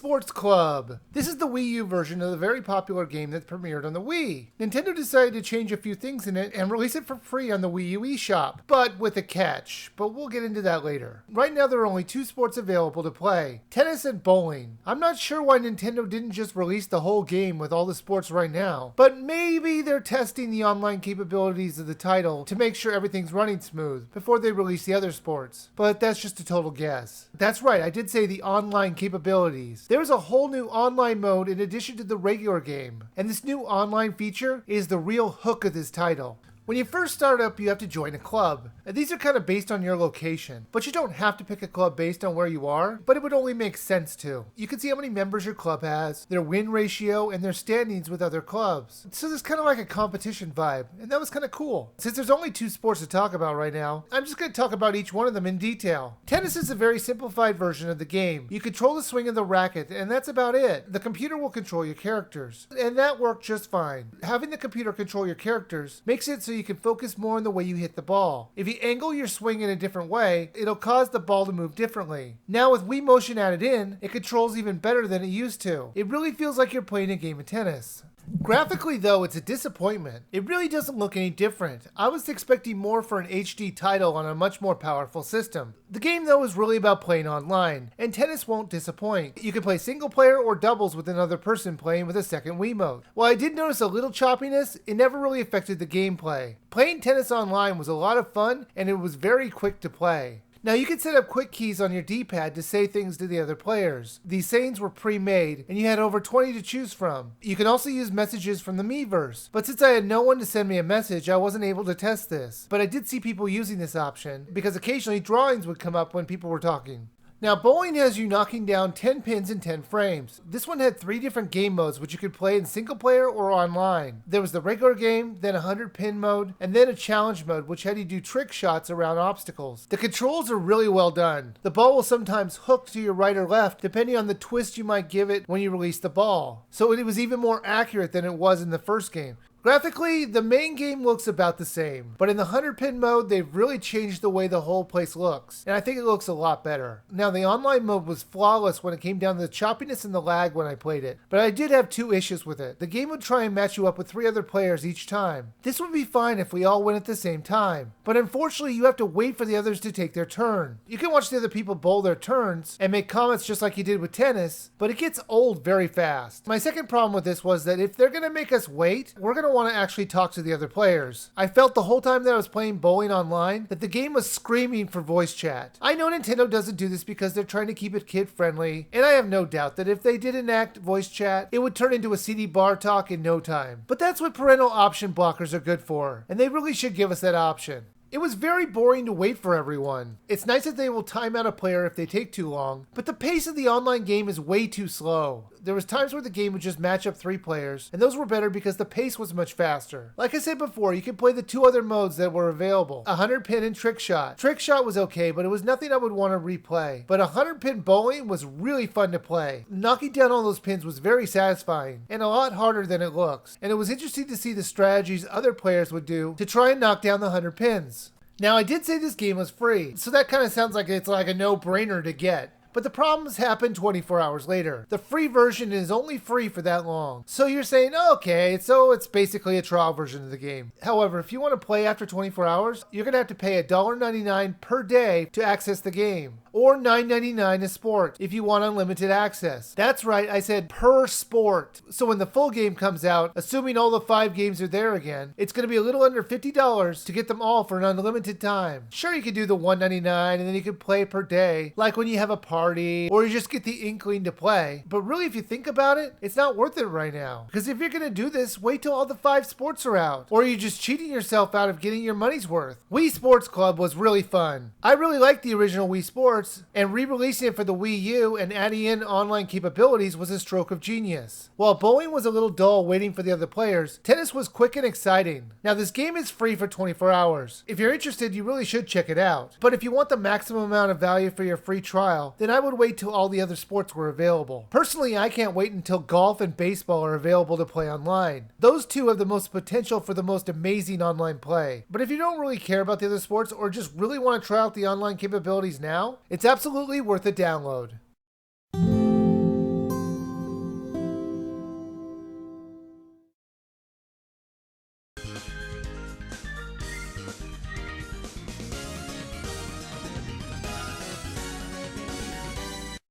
Sports Club. This is the WiiU version of the very popular game that premiered on the Wii. Nintendo decided to change a few things in it and release it for free on the WiiU eShop, but with a catch. But we'll get into that later. Right now there are only two sports available to play, tennis and bowling. I'm not sure why Nintendo didn't just release the whole game with all the sports right now, but maybe they're testing the online capabilities of the title to make sure everything's running smooth before they release the other sports. But that's just a total guess. That's right, I did say the online capabilities. There's a whole new online mode in addition to the regular game, and this new online feature is the real hook of this title. When you first start up, you have to join a club. And these are kind of based on your location, but you don't have to pick a club based on where you are, but it would only make sense to. You can see how many members your club has, their win ratio, and their standings with other clubs. So there's kind of like a competition vibe, and that was kind of cool. Since there's only two sports to talk about right now, I'm just going to talk about each one of them in detail. Tennis is a very simplified version of the game. You control the swing of the racket, and that's about it. The computer will control your characters, and that worked just fine. Having the computer control your characters makes it so you can focus more on the way you hit the ball. If you angle your swing in a different way, it'll cause the ball to move differently. Now with Wii Motion added in, it controls even better than it used to. It really feels like you're playing a game of tennis. Graphically though, it's a disappointment. It really doesn't look any different. I was expecting more for an HD title on a much more powerful system. The game though is really about playing online, and tennis won't disappoint. You can play single player or doubles with another person playing with a second Wiimote. While I did notice a little choppiness, it never really affected the gameplay. Playing tennis online was a lot of fun, and it was very quick to play. Now you can set up quick keys on your D-pad to say things to the other players. These sayings were pre-made, and you had over 20 to choose from. You can also use messages from the Miiverse, but since I had no one to send me a message, I wasn't able to test this. But I did see people using this option, because occasionally drawings would come up when people were talking. Now, bowling has you knocking down 10 pins in 10 frames. This one had 3 different game modes which you could play in single player or online. There was the regular game, then a 100 pin mode, and then a challenge mode which had you do trick shots around obstacles. The controls are really well done. The ball will sometimes hook to your right or left depending on the twist you might give it when you release the ball. So it was even more accurate than it was in the first game. Graphically, the main game looks about the same, but in the 100 pin mode, they've really changed the way the whole place looks, and I think it looks a lot better. Now, the online mode was flawless when it came down to the choppiness and the lag when I played it, but I did have 2 issues with it. The game would try and match you up with 3 other players each time. This would be fine if we all went at the same time, but unfortunately, you have to wait for the others to take their turn. You can watch the other people bowl their turns and make comments just like you did with tennis, but it gets old very fast. My second problem with this was that if they're going to make us wait, we're going to want to actually talk to the other players. I felt the whole time that I was playing bowling online that the game was screaming for voice chat. I know Nintendo doesn't do this because they're trying to keep it kid friendly, and I have no doubt that if they did enact voice chat, it would turn into a CD bar talk in no time. But that's what parental option blockers are good for, and they really should give us that option. It was very boring to wait for everyone. It's nice that they will time out a player if they take too long, but the pace of the online game is way too slow. There was times where the game would just match up 3 players, and those were better because the pace was much faster. Like I said before, you could play the 2 other modes that were available, 100 pin and trick shot. Trick shot was okay, but it was nothing I would want to replay. But 100 pin bowling was really fun to play. Knocking down all those pins was very satisfying, and a lot harder than it looks. And it was interesting to see the strategies other players would do to try and knock down the 100 pins. Now, I did say this game was free, so that kind of sounds like it's like a no-brainer to get. But the problems happen 24 hours later. The free version is only free for that long. So you're saying, okay, so it's basically a trial version of the game. However, if you want to play after 24 hours, you're going to have to pay $1.99 per day to access the game. Or $9.99 a sport if you want unlimited access. That's right, I said per sport. So when the full game comes out, assuming all the 5 games are there again, it's going to be a little under $50 to get them all for an unlimited time. Sure, you could do the $1.99 and then you could play per day, like when you have a party, or you just get the inkling to play. But really, if you think about it, it's not worth it right now. Because if you're going to do this, wait till all the 5 sports are out. Or you're just cheating yourself out of getting your money's worth. Wii Sports Club was really fun. I really liked the original Wii Sports, and re-releasing it for the Wii U and adding in online capabilities was a stroke of genius. While bowling was a little dull waiting for the other players, tennis was quick and exciting. Now this game is free for 24 hours. If you're interested, you really should check it out. But if you want the maximum amount of value for your free trial, then I would wait till all the other sports were available. Personally, I can't wait until golf and baseball are available to play online. Those 2 have the most potential for the most amazing online play. But if you don't really care about the other sports or just really want to try out the online capabilities now, it's absolutely worth a download.